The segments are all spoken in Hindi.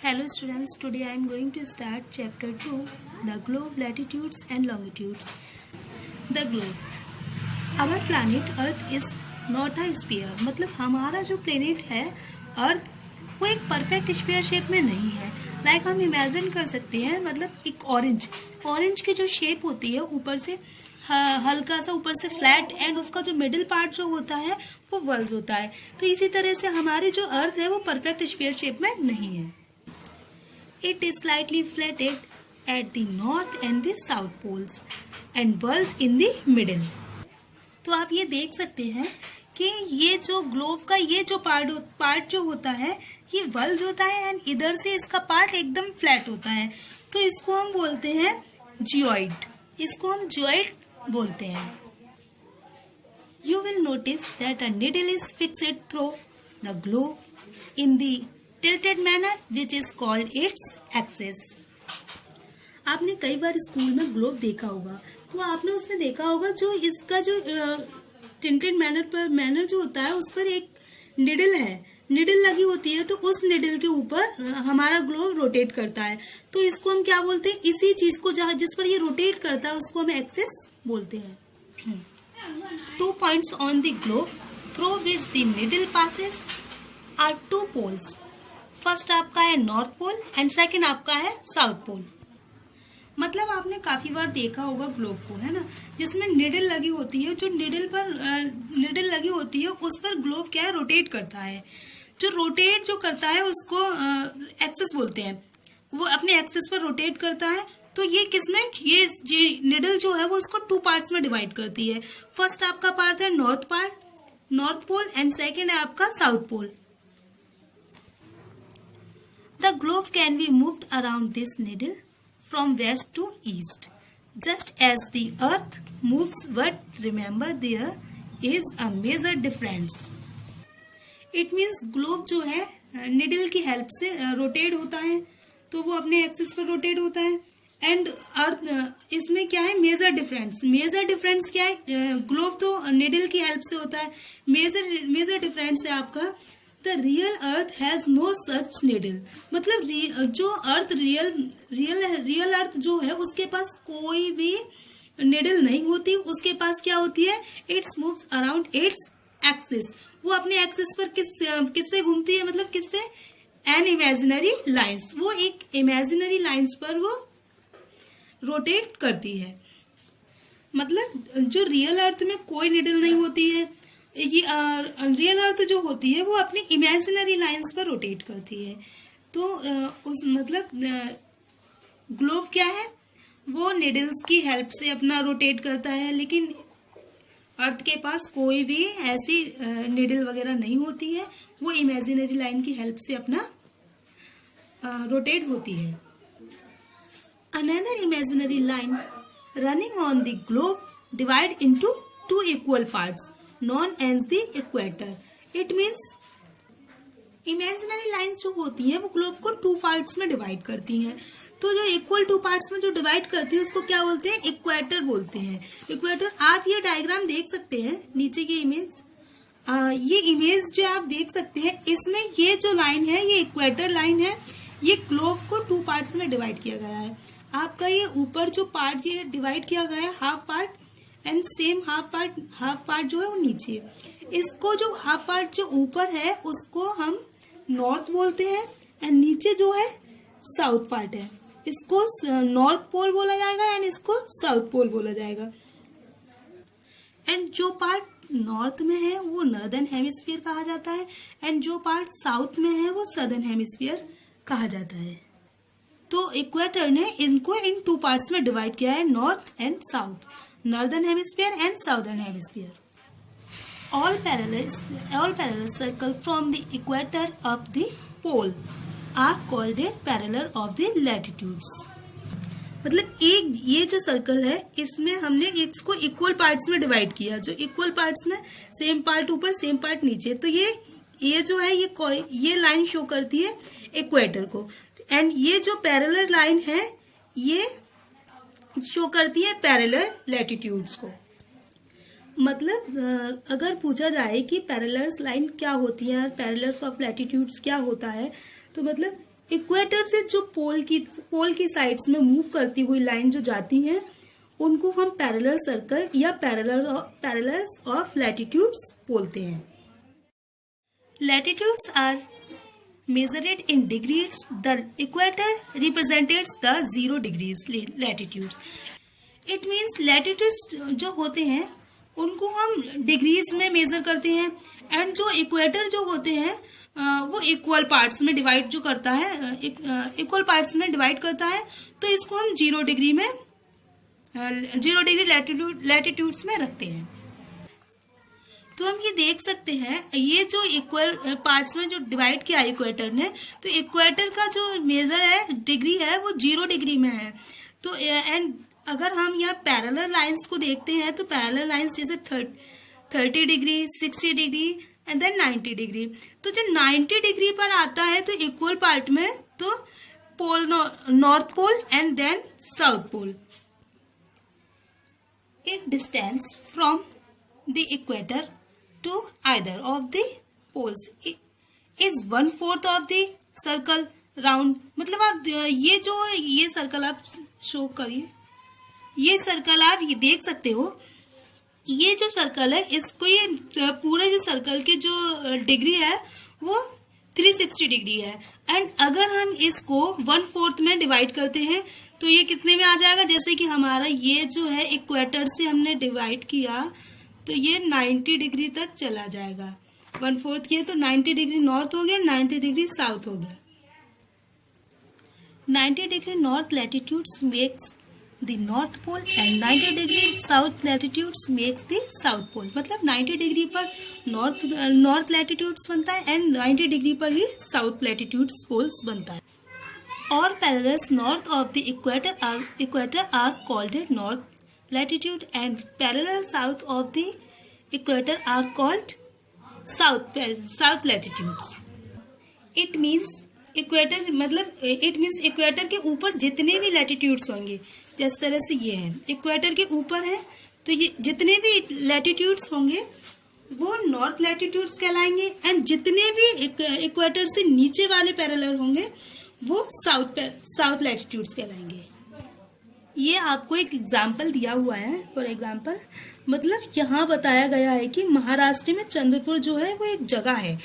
Hello students, today I am going to start chapter 2, the globe, latitudes and longitudes. The globe. Our planet Earth is not a sphere. मतलब हमारा जो planet है Earth वो एक परफेक्ट स्फीयर शेप में नहीं है. लाइक हम इमेजिन कर सकते हैं, मतलब एक ऑरेंज की जो शेप होती है ऊपर से हल्का सा ऊपर से फ्लैट एंड उसका जो मिडिल पार्ट जो होता है वो वर्ल्स होता है. तो इसी तरह से हमारी जो अर्थ है वो परफेक्ट स्फीयर शेप में नहीं है. It is slightly flattened at the north and the south poles and whirls in the middle. तो आप ये देख सकते हैं कि ये जो ग्लोब का ये जो पार्ट जो होता है ये वर्ल्स होता है एंड इधर से इसका पार्ट एकदम फ्लैट होता है. तो इसको हम बोलते हैं जियोइड. इसको हम जियोइड बोलते हैं. You will notice that a needle is fixed through the globe in the tilted manner which is called its axis. आपने कई बार स्कूल में ग्लोब देखा होगा, तो आपने उसमें देखा होगा जो इसका जो टिल्टेड मैनर जो होता है उस पर एक निडल लगी होती है. तो उस निडल के ऊपर हमारा ग्लोब रोटेट करता है. तो इसको हम क्या बोलते हैं, इसी चीज को जिस पर ये रोटेट करता है उसको हम एक्सिस बोलते हैं. 2 points on the globe through which the needle passes are 2 poles. First आपका है नॉर्थ पोल एंड सेकंड आपका है साउथ पोल. मतलब आपने काफी बार देखा होगा ग्लोब को, है ना, जिसमें निडल लगी होती है. जो निडल लगी होती है उस पर ग्लोब क्या है, रोटेट करता है. जो रोटेट जो करता है उसको एक्सिस बोलते हैं. वो अपने एक्सिस पर रोटेट करता है. तो ये किसमें, ये निडल जो है वो उसको 2 पार्ट्स में डिवाइड करती है. फर्स्ट आपका पार्ट है नॉर्थ पोल एंड सेकेंड है आपका south pole. The globe can be moved around this needle from west to east, just as the earth moves, but remember there is a major difference. It means globe जो है needle की हेल्प से रोटेट होता है, तो वो अपने एक्सिस पर रोटेट होता है. एंड अर्थ इसमें क्या है, मेजर डिफरेंस क्या है, ग्लोब तो निडल की हेल्प से होता है. मेजर डिफरेंस है आपका The real earth has no such needle. मतलब जो अर्थ रियल अर्थ जो है उसके पास कोई भी निडल नहीं होती. उसके पास क्या होती है, it's moves around its axis. वो अपने एक्सिस पर किससे घूमती है, मतलब किससे, एन इमेजिनरी लाइंस. वो एक इमेजिनरी लाइंस पर वो रोटेट करती है. मतलब जो रियल अर्थ में कोई निडल नहीं होती है, ये रियल अर्थ जो होती है वो अपनी इमेजिनरी लाइंस पर रोटेट करती है. तो उस मतलब ग्लोब क्या है, वो निडल्स की हेल्प से अपना रोटेट करता है. लेकिन अर्थ के पास कोई भी ऐसी निडल वगैरह नहीं होती है. वो इमेजिनरी लाइन की हेल्प से अपना रोटेट होती है. Another imaginary line running on the globe divide into 2 equal parts known as the equator. It means imaginary lines जो होती हैं वो ग्लोब को 2 पार्ट्स में डिवाइड करती हैं. तो जो इक्वल 2 पार्ट्स में जो डिवाइड करती है उसको क्या बोलते हैं, इक्वेटर बोलते हैं. इक्वेटर. आप ये डायग्राम देख सकते हैं नीचे की इमेज. ये इमेज जो आप देख सकते हैं इसमें ये जो लाइन है ये इक्वेटर लाइन है. ये ग्लोब को 2 पार्ट्स में डिवाइड किया गया है. आपका ये ऊपर जो पार्ट ये डिवाइड किया गया है half part and same half part जो है वो नीचे. इसको जो हाफ पार्ट जो ऊपर है उसको हम नॉर्थ बोलते हैं एंड नीचे जो है साउथ पार्ट है इसको नॉर्थ पोल बोला जाएगा एंड इसको साउथ पोल बोला जाएगा. एंड जो पार्ट नॉर्थ में है वो नॉर्दर्न हेमिस्फीयर कहा जाता है एंड जो पार्ट साउथ में है वो सदर्न हेमिस्फीयर कहा जाता है. तो इक्वेटर ने इनको इन 2 पार्ट्स में डिवाइड किया है, north and south, northern hemisphere and southern hemisphere. All parallel circle from the equator of the pole are called a parallel of the latitudes. मतलब एक ये जो सर्कल है इसमें हमने इसको इक्वल पार्ट्स में डिवाइड किया. जो इक्वल पार्ट्स में सेम पार्ट ऊपर सेम पार्ट नीचे. तो ये जो है ये लाइन शो करती है इक्वेटर को एंड ये जो पैरेलल लाइन है ये शो करती है पैरेलल लैटिट्यूड्स को. मतलब अगर पूछा जाए कि पैरेलल्स लाइन क्या होती है और पैरेलल्स ऑफ लैटिट्यूड्स क्या होता है, तो मतलब इक्वेटर से जो पोल की साइड्स में मूव करती हुई लाइन जो जाती हैं उनको हम पैरेलल सर्कल या पैरेलल्स ऑफ लैटिट्यूड्स बोलते हैं। Latitudes are measured in degrees. The equator represents the 0 degrees latitudes. It means latitudes जो होते हैं उनको हम डिग्रीज में मेजर करते हैं एंड जो इक्वेटर जो होते हैं वो इक्वल पार्ट्स में डिवाइड जो करता है, इक्वल पार्ट्स में डिवाइड करता है, तो इसको हम 0 डिग्री लैटिट्यूड्स में रखते हैं। तो हम ये देख सकते हैं ये जो इक्वल पार्ट्स में जो डिवाइड किया इक्वेटर ने, तो इक्वेटर का जो मेजर है डिग्री है वो 0 डिग्री में है। तो एंड अगर हम यहाँ पैरेलल लाइंस को देखते हैं तो पैरेलल लाइंस जैसे 30 degree, 60 degree and then 90 degree. तो जब 90 डिग्री पर आता है तो इक्वल पार्ट में तो pole north pole and then south pole. It distance from the equator to either of the poles is 1/4 of the circle round। मतलब आप ये सर्कल आप शो करिए, ये सर्कल आप ये देख सकते हो, ये जो सर्कल है इसको ये पूरे जो सर्कल की जो डिग्री है वो 360 डिग्री है। एंड अगर हम इसको 1/4 में डिवाइड करते हैं तो ये कितने में आ जाएगा, जैसे कि हमारा ये जो है इक्वेटर से हमने डिवाइड किया तो ये 90 डिग्री तक चला जाएगा। 1/4 किए तो 90 डिग्री नॉर्थ हो गया, 90 डिग्री साउथ हो गया। 90 degree north latitudes makes the north pole and 90 degree south latitudes makes the south pole. मतलब 90 डिग्री पर नॉर्थ लैटिट्यूड्स बनता है एंड 90 डिग्री पर ही साउथ लैटिट्यूड्स पोल्स बनता है। और parallels north of the equator are called north latitude and parallel south of the equator are called south latitudes। it means equator के ऊपर जितने भी लैटिट्यूड्स होंगे, जिस तरह से ये है इक्वेटर के ऊपर है तो ये जितने भी लैटिट्यूड्स होंगे वो नॉर्थ लैटिट्यूड्स कहलाएंगे एंड जितने भी इक्वेटर से नीचे वाले पैरेलल होंगे वो साउथ लैटिट्यूड्स कहलाएंगे। ये आपको एक एग्जाम्पल दिया हुआ है। फॉर एग्जाम्पल मतलब यहाँ बताया गया है कि महाराष्ट्र में चंद्रपुर जो है वो एक जगह है।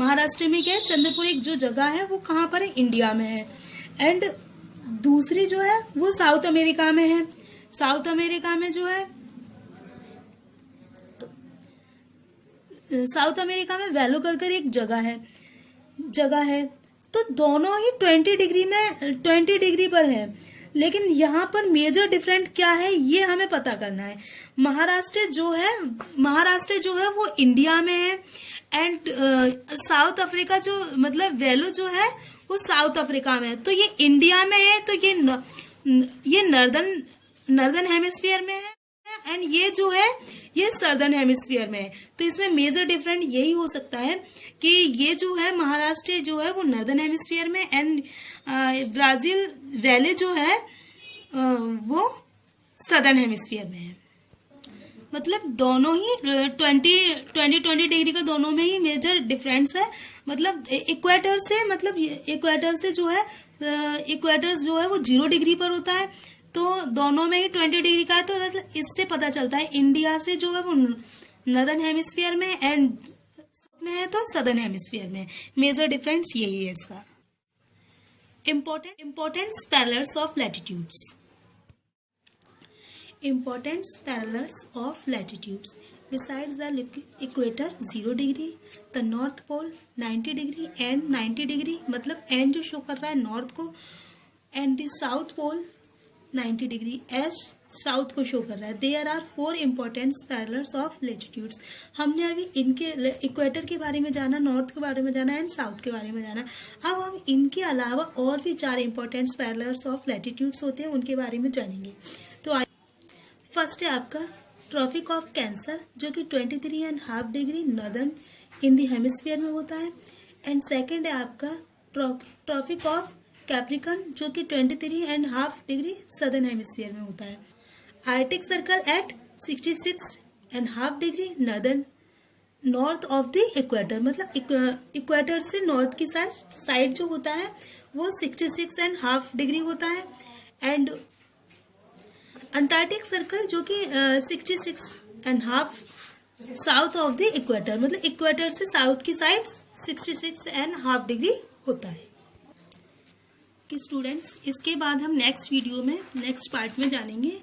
महाराष्ट्र में क्या है, चंद्रपुर एक जो जगह है वो कहाँ पर है, इंडिया में है। एंड दूसरी जो है वो साउथ अमेरिका में है। साउथ अमेरिका में जो है साउथ अमेरिका में वैलो कर एक जगह है। तो दोनों ही 20 डिग्री पर है। लेकिन यहाँ पर मेजर डिफरेंट क्या है ये हमें पता करना है। महाराष्ट्र जो है वो इंडिया में है एंड साउथ अफ्रीका जो मतलब वैलो जो है वो साउथ अफ्रीका में है। तो ये इंडिया में है तो ये नर्दर्न हेमिस्फीयर में है एंड ये जो है ये सदर्न हेमिस्फीयर में है। तो इसमें मेजर डिफरेंट यही हो सकता है कि ये जो है महाराष्ट्र जो है वो नर्दर्न हेमिस्फीयर में एंड ब्राजील वैले जो है वो सदर्न हेमिस्फीयर में है। मतलब दोनों ही 20 डिग्री का दोनों में ही मेजर डिफरेंस है। मतलब इक्वेटर से जो है वो 0 डिग्री पर होता है तो दोनों में ही 20 डिग्री का है। तो मतलब इससे पता चलता है इंडिया से जो है वो नॉर्दर्न हेमिस्फीयर में एंड में है तो सदर्न हेमिस्फीयर में। मेजर डिफरेंस यही है इसका। Importance parallels of latitudes. Importance parallels of latitudes besides the equator 0 degree, the north pole 90 degree and 90 degree मतलब एन जो शो कर रहा है नॉर्थ को and the south pole 90 degree S south को शो कर रहा है। There are 4 important parallels of latitudes. हमने अभी इनके इक्वेटर के बारे में जाना, नॉर्थ के बारे में जाना एंड साउथ के बारे में जाना। अब हम इनके अलावा और भी 4 इम्पोर्टेंट पैरेलल्स ऑफ लैटिट्यूड्स होते हैं उनके बारे में जानेंगे। तो फर्स्ट है आपका ट्रॉपिक ऑफ कैंसर जो कि 23.5 degree northern in the hemisphere में होता है एंड सेकंड है आपका ट्रॉपिक ऑफ कैप्रिकन जो कि 23.5 डिग्री सदर्न हेमिस्फीयर में होता है। Arctic circle eight 66.5 degree northern north of the equator, मतलब इक्वेटर से नॉर्थ की साइड जो होता है वो 66.5 डिग्री होता है, एंड अंटार्कटिक सर्कल जो कि 66.5 साउथ ऑफ द इक्वेटर, मतलब इक्वेटर से साउथ की साइड 66.5 डिग्री होता है। कि स्टूडेंट्स, इसके बाद हम नेक्स्ट वीडियो में नेक्स्ट पार्ट में जानेंगे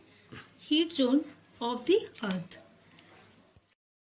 heat zone of the earth.